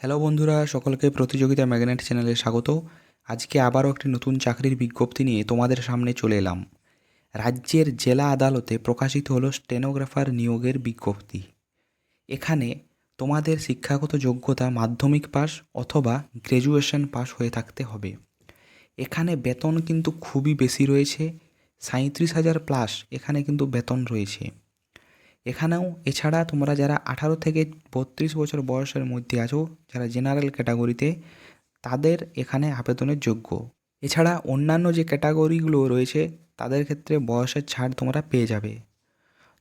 Hello বন্ধুরা, সকলকে প্রতিযোগিতা ম্যাগনেট চ্যানেলে স্বাগত। আজকে আবারও একটি নতুন চাকরির বিজ্ঞপ্তি নিয়ে তোমাদের সামনে চলে এলাম। রাজ্যের জেলা আদালতে প্রকাশিত হলো স্টেনোগ্রাফার নিয়োগের বিজ্ঞপ্তি। এখানে তোমাদের শিক্ষাগত যোগ্যতা মাধ্যমিক পাস অথবা গ্র্যাজুয়েশন পাস হয়ে থাকতে হবে। এখানে বেতন কিন্তু খুবই বেশি রয়েছে, 37,000 প্লাস এখানে কিন্তু বেতন রয়েছে। এখানেও এছাড়া তোমরা যারা 18 থেকে 32 বছর বয়সের মধ্যে আছো, যারা জেনারেল ক্যাটাগরিতে, তাদের এখানে আবেদনের যোগ্য। এছাড়া অন্যান্য যে ক্যাটাগরিগুলো রয়েছে তাদের ক্ষেত্রে বয়সের ছাড় তোমরা পেয়ে যাবে।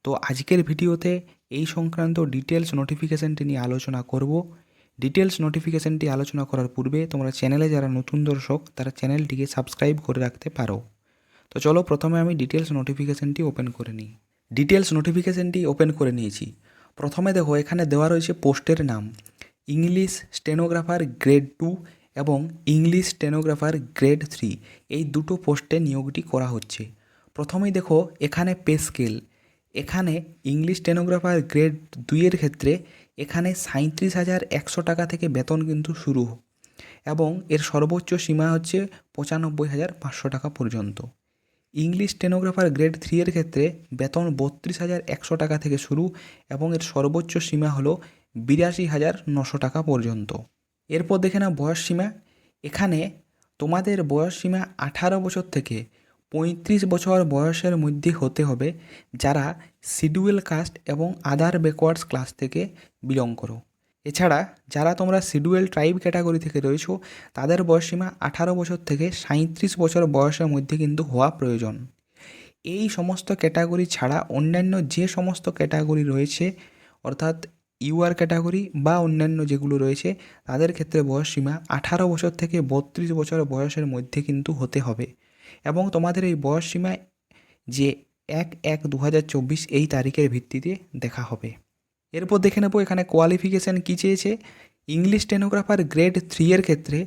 তো আজকের ভিডিওতে এই সংক্রান্ত ডিটেলস নোটিফিকেশানটি নিয়ে আলোচনা করব। ডিটেলস নোটিফিকেশানটি আলোচনা করার পূর্বে তোমরা চ্যানেলে যারা নতুন দর্শক তারা চ্যানেলটিকে সাবস্ক্রাইব করে রাখতে পারো। তো চলো, প্রথমে আমি ডিটেলস নোটিফিকেশানটি ওপেন করে নিই। ডিটেলস নোটিফিকেশানটি ওপেন করে নিয়েছি। প্রথমে দেখো, এখানে দেওয়া রয়েছে পোস্টের নাম ইংলিশ স্টেনোগ্রাফার গ্রেড 2 এবং ইংলিশ স্টেনোগ্রাফার গ্রেড 3, এই দুটো পোস্টে নিয়োগটি করা হচ্ছে। প্রথমেই দেখো এখানে পে স্কেল। এখানে ইংলিশ স্টেনোগ্রাফার গ্রেড 2 এর ক্ষেত্রে এখানে 37,100 টাকা থেকে বেতন কিন্তু শুরু, এবং এর সর্বোচ্চ সীমা হচ্ছে 95,500 টাকা পর্যন্ত। ইংলিশ স্টেনোগ্রাফার গ্রেড 3 এর ক্ষেত্রে বেতন 32,100 টাকা থেকে শুরু, এবং এর সর্বোচ্চ সীমা হলো 82,900 টাকা পর্যন্ত। এরপর দেখে নাও বয়স সীমা। এখানে তোমাদের বয়স সীমা 18 বছর থেকে 35 বছর বয়সের মধ্যে হতে হবে, যারা শিডিউল কাস্ট এবং আদার ব্যাকওয়ার্ডস ক্লাস থেকে বিলং করো। এছাড়া যারা তোমরা শিডিউল ট্রাইব ক্যাটাগরি থেকে রয়েছো, তাদের বয়সসীমা 18 বছর থেকে 37 বছর বয়সের মধ্যে কিন্তু হওয়া প্রয়োজন। এই সমস্ত ক্যাটাগরি ছাড়া অন্যান্য যে সমস্ত ক্যাটাগরি রয়েছে, অর্থাৎ ইউআর ক্যাটাগরি বা অন্যান্য যেগুলো রয়েছে, তাদের ক্ষেত্রে বয়সসীমা 18 বছর থেকে 32 বছর বয়সের মধ্যে কিন্তু হতে হবে, এবং তোমাদের এই বয়সসীমা যে 1/1/2024 এই তারিখের ভিত্তিতে দেখা হবে। এরপর দেখে নেব এখানে কোয়ালিফিকেশান কী চেয়েছে। ইংলিশ স্টেনোগ্রাফার গ্রেড 3 এর ক্ষেত্রে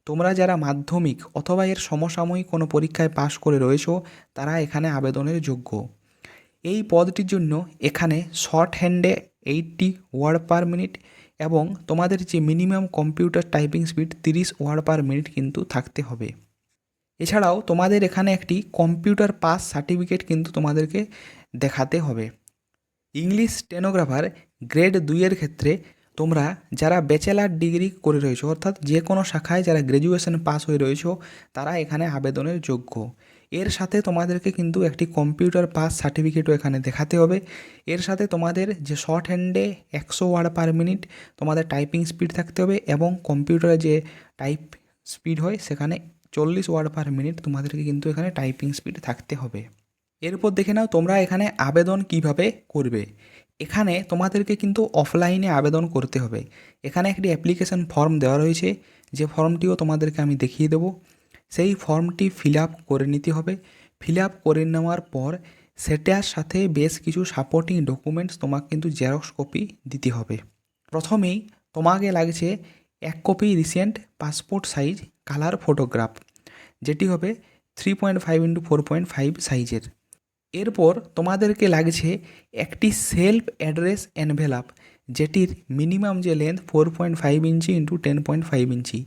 তোমরা যারা মাধ্যমিক অথবা এর সমসাময়িক কোনো পরীক্ষায় পাশ করে রয়েছো, তারা এখানে আবেদনের যোগ্য। এই পদটির জন্য এখানে শর্ট হ্যান্ডে 80 ওয়ার্ড পার মিনিট, এবং তোমাদের যে minimum computer typing speed 30 word per minute কিন্তু থাকতে হবে। এছাড়াও তোমাদের এখানে একটি কম্পিউটার পাস সার্টিফিকেট কিন্তু তোমাদেরকে দেখাতে হবে। ইংলিশ স্টেনোগ্রাফার গ্রেড 2 এর ক্ষেত্রে তোমরা যারা ব্যাচেলার ডিগ্রি করে রয়েছো, অর্থাৎ যে কোনো শাখায় যারা গ্র্যাজুয়েশন পাস হয়ে রয়েছো, তারা এখানে আবেদনের যোগ্য। এর সাথে তোমাদেরকে কিন্তু একটি কম্পিউটার পাস সার্টিফিকেটও এখানে দেখাতে হবে। এর সাথে তোমাদের যে শর্ট হ্যান্ডে 100 ওয়ার্ড পার মিনিট তোমাদের টাইপিং স্পিড থাকতে হবে, এবং কম্পিউটারে যে টাইপ স্পিড হয় সেখানে 40 ওয়ার্ড পার মিনিট তোমাদেরকে কিন্তু এখানে টাইপিং স্পিড থাকতে হবে। এরপর দেখে নাও তোমরা এখানে আবেদন কিভাবে করবে। এখানে তোমাদেরকে কিন্তু অফলাইনে আবেদন করতে হবে। এখানে একটি অ্যাপ্লিকেশন ফর্ম দেওয়া রয়েছে, যে ফর্মটিও তোমাদেরকে আমি দেখিয়ে দেবো। সেই ফর্মটি ফিল আপ করে নিতে হবে। ফিল আপ করে নেওয়ার পর সেটার সাথে বেশ কিছু সাপোর্টিং ডকুমেন্টস তোমাকে কিন্তু জেরক্স কপি দিতে হবে। প্রথমেই তোমাকে লাগছে 1 copy recent passport size colour photograph, যেটি হবে 3.5x4.5 সাইজের। এরপর তোমাদেরকে লাগছে একটি সেলফ অ্যাড্রেস এনভেলাপ, যেটির মিনিমাম যে লেন্থ 4.5 ইঞ্চি ইন্টু 10.5 ইঞ্চি।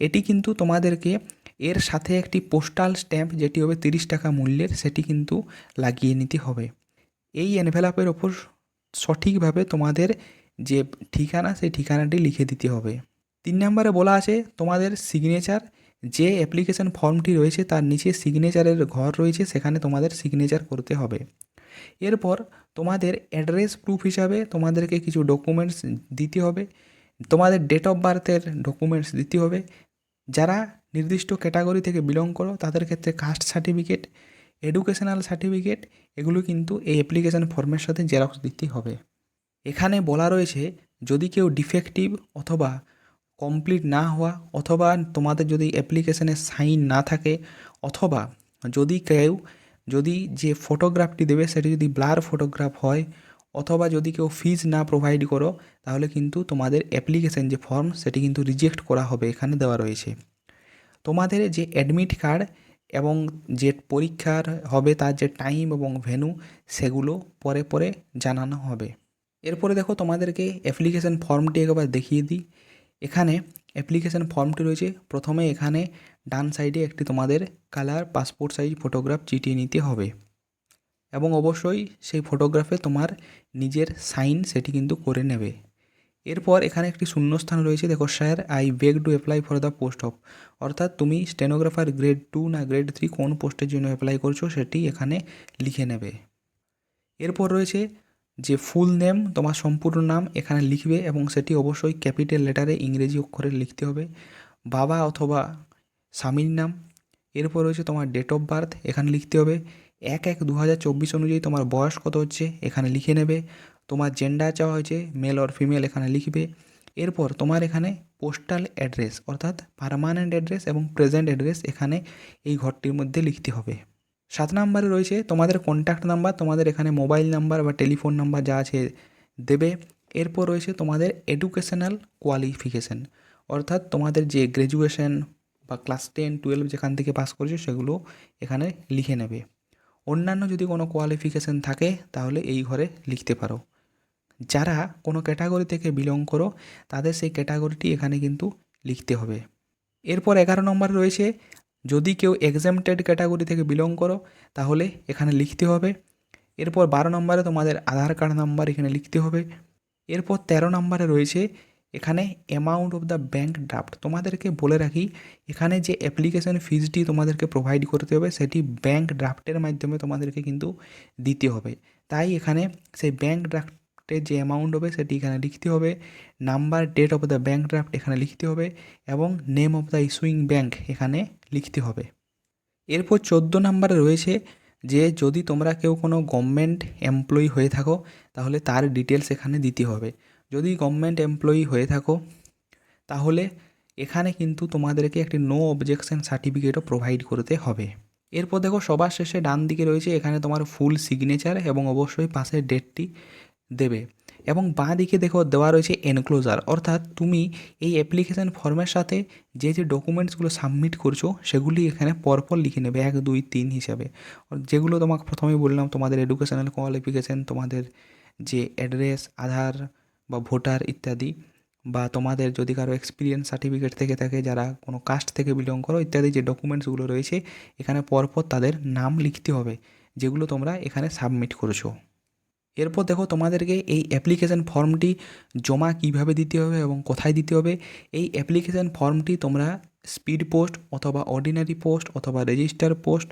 এটি কিন্তু তোমাদেরকে এর সাথে একটি পোস্টাল স্ট্যাম্প, যেটি হবে 30 টাকা মূল্যের, সেটি কিন্তু লাগিয়ে নিতে হবে। এই এনভেলাপের ওপর সঠিকভাবে তোমাদের যে ঠিকানা, সেই ঠিকানাটি লিখে দিতে হবে। 3 নম্বরে বলা আছে তোমাদের সিগনেচার। যে অ্যাপ্লিকেশন ফর্মটি রয়েছে তার নিচে সিগনেচারের ঘর রয়েছে, সেখানে তোমাদের সিগনেচার করতে হবে। এরপর তোমাদের অ্যাড্রেস প্রুফ হিসাবে তোমাদেরকে কিছু ডকুমেন্টস দিতে হবে। তোমাদের ডেট অফ বার্থের ডকুমেন্টস দিতে হবে। যারা নির্দিষ্ট ক্যাটাগরি থেকে বিলং করো, তাদের ক্ষেত্রে কাস্ট সার্টিফিকেট, এডুকেশনাল সার্টিফিকেট, এগুলো কিন্তু এই অ্যাপ্লিকেশন ফর্মের সাথে জেরক্স দিতে হবে। এখানে বলা রয়েছে যদি কেউ ডিফেক্টিভ অথবা কমপ্লিট না হওয়া, অথবা তোমাদের যদি অ্যাপ্লিকেশানে সাইন না থাকে, অথবা যদি যে ফটোগ্রাফটি দেবে সেটি যদি ব্লার ফটোগ্রাফ হয়, অথবা যদি কেউ ফিজ না প্রোভাইড করো, তাহলে কিন্তু তোমাদের অ্যাপ্লিকেশান যে ফর্ম সেটি কিন্তু রিজেক্ট করা হবে, এখানে দেওয়া রয়েছে। তোমাদের যে অ্যাডমিট কার্ড এবং যে পরীক্ষার হবে তার যে টাইম এবং ভেন্যু, সেগুলো পরে পরে জানানো হবে। এরপরে দেখো তোমাদেরকে অ্যাপ্লিকেশান ফর্মটি একবার দেখিয়ে দিই। এখানে অ্যাপ্লিকেশন ফর্মটি রয়েছে। প্রথমে এখানে ডান সাইডে একটি তোমাদের কালার পাসপোর্ট সাইজ ফটোগ্রাফ চিটিয়ে নিতে হবে এবং অবশ্যই সেই ফটোগ্রাফে তোমার নিজের সাইন সেটি কিন্তু করে নেবে। এরপর এখানে একটি শূন্যস্থান রয়েছে, দেখো sir I beg to apply for the post of, অর্থাৎ তুমি স্টেনোগ্রাফার গ্রেড 2 না গ্রেড 3 কোন পোস্টের জন্য অ্যাপ্লাই করছো সেটি এখানে লিখে নেবে। এরপর রয়েছে যে ফুল নেম, তোমার সম্পূর্ণ নাম এখানে লিখবে এবং সেটি অবশ্যই ক্যাপিটাল লেটারে ইংরেজি অক্ষরে লিখতে হবে, বাবা অথবা স্বামীর নাম। এরপর রয়েছে তোমার ডেট অফ বার্থ, এখানে লিখতে হবে 1/1/2024 অনুযায়ী তোমার বয়স কত হচ্ছে এখানে লিখে নেবে। তোমার জেন্ডার চাওয়া হয়েছে মেল অর ফিমেল, এখানে লিখবে। এরপর তোমার এখানে পোস্টাল অ্যাড্রেস অর্থাৎ পার্মানেন্ট অ্যাড্রেস এবং প্রেজেন্ট অ্যাড্রেস এখানে এই ঘরটির মধ্যে লিখতে হবে। 7 নম্বরে রয়েছে তোমাদের কন্ট্যাক্ট নাম্বার, তোমাদের এখানে মোবাইল নাম্বার বা টেলিফোন নাম্বার যা আছে দেবে। এরপর রয়েছে তোমাদের এডুকেশনাল কোয়ালিফিকেশান, অর্থাৎ তোমাদের যে গ্র্যাজুয়েশন বা ক্লাস 10, 12 যেখান থেকে পাস করেছো সেগুলো এখানে লিখে নেবে। অন্যান্য যদি কোনো কোয়ালিফিকেশান থাকে তাহলে এই ঘরে লিখতে পারো। যারা কোনো ক্যাটাগরি থেকে বিলং করো তাদের সেই ক্যাটাগরিটি এখানে কিন্তু লিখতে হবে। এরপর 11 নম্বর রয়েছে যদি কেউ এক্সামটেড ক্যাটাগরি থেকে বিলং করো তাহলে এখানে লিখতে হবে। এরপর 12 নম্বরে তোমাদের আধার কার্ড নাম্বার এখানে লিখতে হবে। এরপর 13 নম্বরে রয়েছে এখানে amount of the bank draft, তোমাদেরকে বলে রাখি এখানে যে অ্যাপ্লিকেশন ফিজটি তোমাদেরকে প্রোভাইড করতে হবে সেটি ব্যাঙ্ক ড্রাফটের মাধ্যমে তোমাদেরকে কিন্তু দিতে হবে। তাই এখানে সেই ব্যাঙ্ক ড্রাফটের যে অ্যামাউন্ট হবে সেটি এখানে লিখতে হবে, number date of the bank draft এখানে লিখতে হবে এবং name of the issuing bank এখানে লিখতে হবে। এরপর 14 নম্বরে রয়েছে যে যদি তোমরা কেউ কোনো গভর্নমেন্ট এমপ্লয়ি হয়ে থাকো তাহলে তার ডিটেলস এখানে দিতে হবে। যদি গভর্নমেন্ট এমপ্লয়ি হয়ে থাকো তাহলে এখানে কিন্তু তোমাদেরকে একটি নো অবজেকশন সার্টিফিকেটও প্রোভাইড করতে হবে। এরপর দেখো সবার শেষে ডান দিকে রয়েছে এখানে তোমার ফুল সিগনেচার এবং অবশ্যই পাশের ডেটটি দেবে এবং বাঁ দিকে দেখো দেওয়া রয়েছে এনক্লোজার, অর্থাৎ তুমি এই অ্যাপ্লিকেশান ফর্মের সাথে যে যে ডকুমেন্টসগুলো সাবমিট করছো সেগুলি এখানে পরপর লিখে নেবে 1, 2, 3 হিসাবে। যেগুলো তোমাকে প্রথমেই বললাম তোমাদের এডুকেশনাল কোয়ালিফিকেশান, তোমাদের যে অ্যাড্রেস, আধার বা ভোটার ইত্যাদি, বা তোমাদের যদি কারো এক্সপিরিয়েন্স সার্টিফিকেট থেকে থাকে যারা কোনো কাস্ট থেকে বিলং করো ইত্যাদি যে ডকুমেন্টসগুলো রয়েছে এখানে পরপর তাদের নাম লিখতে হবে যেগুলো তোমরা এখানে সাবমিট করেছো। এরপর দেখো তোমাদেরকে এই অ্যাপ্লিকেশান ফর্মটি জমা কিভাবে দিতে হবে এবং কোথায় দিতে হবে। এই অ্যাপ্লিকেশান ফর্মটি তোমরা স্পিড পোস্ট অথবা অর্ডিনারি পোস্ট অথবা রেজিস্টার পোস্ট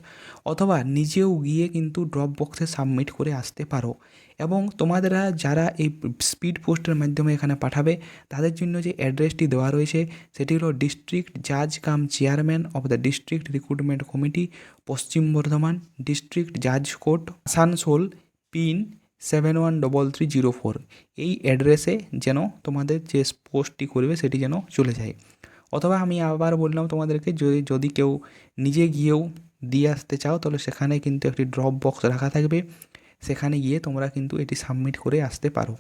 অথবা নিজেও গিয়ে কিন্তু ড্রপ বক্সে সাবমিট করে আসতে পারো। এবং তোমাদেরা যারা এই স্পিড পোস্টের মাধ্যমে এখানে পাঠাবে তাদের জন্য যে অ্যাড্রেসটি দেওয়া রয়েছে সেটি হলো ডিস্ট্রিক্ট জাজ cum chairman of the district recruitment committee, পশ্চিম বর্ধমান ডিস্ট্রিক্ট জাজ কোর্ট, আসানসোল, পিন 713304। এই অ্যাড্রেসে যেন তোমাদের যে পোস্টটি করবে সেটি যেন চলে যায়। অথবা আমি আবার বললাম তোমাদেরকে যদি কেউ নিজে গিয়েও দিয়ে আসতে চাও তাহলে সেখানে কিন্তু একটি ড্রপ বক্স রাখা থাকবে, সেখানে গিয়ে তোমরা কিন্তু এটি সাবমিট করে আসতে পারো।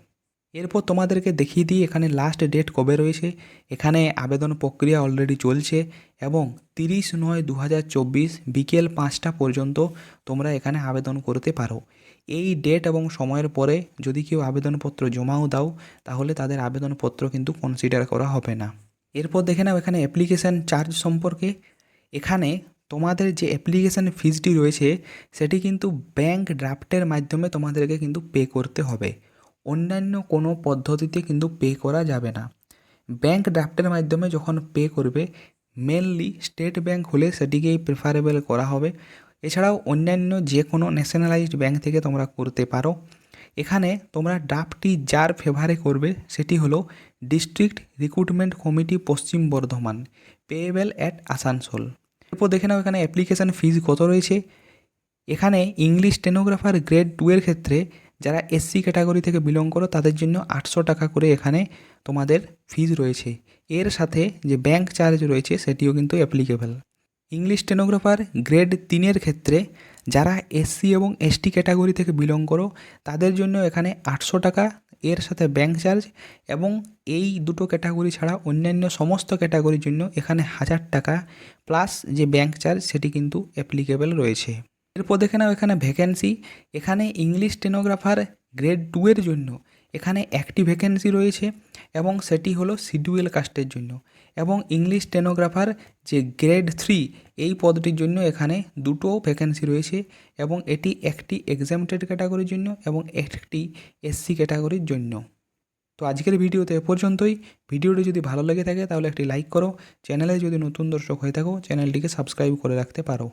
এরপর তোমাদেরকে দেখিয়ে দিই এখানে লাস্ট ডেট কবে রয়েছে। এখানে আবেদন প্রক্রিয়া অলরেডি চলছে এবং 30/9/2024 বিকেল 5টা পর্যন্ত তোমরা এখানে আবেদন করতে পারো। এই ডেট এবং সময়ের পরে যদি কেউ আবেদনপত্র জমাও দাও তাহলে তাদের আবেদনপত্র কিন্তু কনসিডার করা হবে না। এরপর দেখে নাও এখানে অ্যাপ্লিকেশান চার্জ সম্পর্কে। এখানে তোমাদের যে অ্যাপ্লিকেশান ফিজটি রয়েছে সেটি কিন্তু ব্যাঙ্ক ড্রাফটের মাধ্যমে তোমাদেরকে কিন্তু পে করতে হবে, অন্যান্য কোনো পদ্ধতিতে কিন্তু পে করা যাবে না। ব্যাঙ্ক ড্রাফটের মাধ্যমে যখন পে করবে মেনলি স্টেট ব্যাঙ্ক হলে সেটিকেই প্রেফারেবল করা হবে, এছাড়াও অন্যান্য যে কোনো ন্যাশনালাইজড ব্যাঙ্ক থেকে তোমরা করতে পারো। এখানে তোমরা ড্রাফটটি যার ফেভারে করবে সেটি হলো ডিস্ট্রিক্ট রিক্রুটমেন্ট কমিটি পশ্চিম বর্ধমান, পেয়েবল অ্যাট আসানসোল। এরপর দেখে নাও এখানে অ্যাপ্লিকেশান ফিজ কত রয়েছে। এখানে ইংলিশ স্টেনোগ্রাফার গ্রেড 2 এর ক্ষেত্রে যারা এসসি ক্যাটাগরি থেকে বিলং করো তাদের জন্য 800 টাকা করে এখানে তোমাদের ফিজ রয়েছে। এর সাথে যে ব্যাঙ্ক চার্জ রয়েছে সেটিও কিন্তু অ্যাপ্লিকেবল। ইংলিশ স্টেনোগ্রাফার গ্রেড 3 এর ক্ষেত্রে যারা এসসি এবং এসটি ক্যাটাগরি থেকে বিলং করো তাদের জন্য এখানে 800 টাকা, এর সাথে ব্যাঙ্ক চার্জ, এবং এই দুটো ক্যাটাগরি ছাড়া অন্যান্য সমস্ত ক্যাটাগরির জন্য এখানে 1000 টাকা প্লাস যে ব্যাঙ্ক চার্জ সেটি কিন্তু অ্যাপ্লিকেবল রয়েছে। এরপর দেখে নাও এখানে ভ্যাকেন্সি। এখানে ইংলিশ স্টেনোগ্রাফার গ্রেড 2 এর জন্য এখানে একটি ভ্যাকেন্সি রয়েছে এবং সেটি হলো শিডিউল কাস্টের জন্য, এবং ইংলিশ স্টেনোগ্রাফার যে গ্রেড 3 এই পদটির জন্য এখানে দুটো ভ্যাকেন্সি রয়েছে, এবং এটি একটি এক্সামটেড ক্যাটাগরির জন্য এবং একটি এসসি ক্যাটাগরির জন্য। তো আজকের ভিডিওতে এ পর্যন্তই। ভিডিওটি যদি ভালো লেগে থাকে তাহলে একটি লাইক করো, চ্যানেলে যদি নতুন দর্শক হয়ে থাকো চ্যানেলটিকে সাবস্ক্রাইব করে রাখতে পারো।